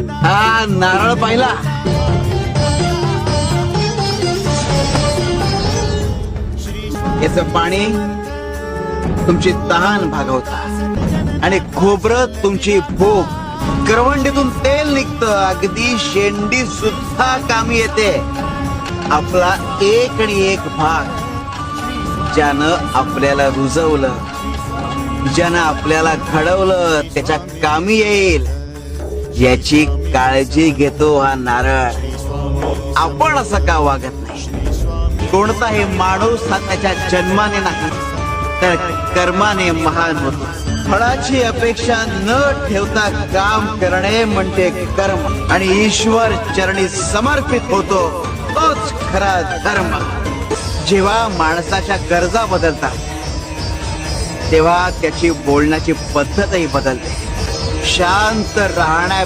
हा नारळ पाहिला, याचं पाणी तुमची तहान भागवतं आणि खोबरं तुमची भूक. करवंडीतून तेल निघतं, अगदी शेंडी सुद्धा कामी येते. आपला एक आणि एक भाग ज्यानं आपल्याला रुजवलं, ज्यानं आपल्याला घडवलं, त्याच्या कामी येईल याची काळजी घेतो हा नारळ. आपण असं का वागत नाही? कोणताही माणूस हा त्याच्या जन्माने नाही तर कर्माने महान होतो. फळाची अपेक्षा न ठेवता काम करणे म्हणजे कर्म आणि ईश्वर चरणी समर्पित होतो तोच खरा धर्म. जेव्हा माणसाच्या गरजा बदलतात तेव्हा त्याची बोलण्याची पद्धतही बदलते. शांत राहण्या